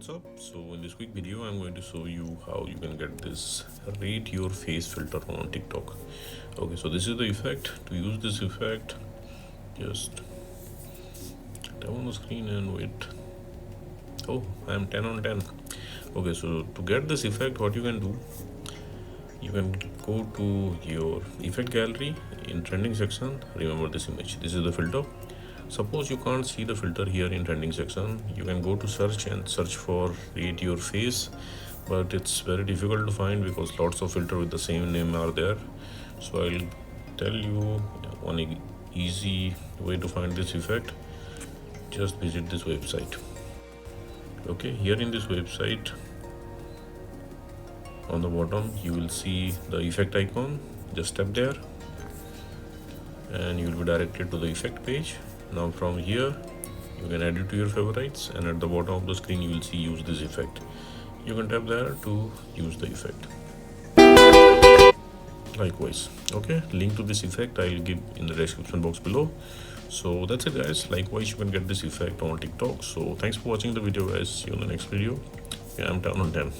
what's up? So in this quick video I'm going to show you how you can get this rate your face filter on TikTok. Okay, so this is the effect. To use this effect, just tap on the screen and wait. Oh, I'm 10 on 10. Okay, so to get this effect, what you can do, you can go to your effect gallery in trending section. Remember this image, this is the filter. Suppose you can't see the filter here in trending section, you can go to search and search for rate your face, but it's very difficult to find because lots of filter with the same name are there. So I'll tell you one easy way to find this effect. Just visit this website. Okay, here in this website on the bottom you will see the effect icon. Just tap there and you will be directed to the effect page. Now from here you can add it to your favorites, and at the bottom of the screen you will see use this effect. You can tap there to use the effect. Likewise, okay, link to this effect I'll give in the description box below. So that's it guys. Likewise, you can get this effect on TikTok. So thanks for watching the video guys. See you in the next video. Yeah, I'm down on 10.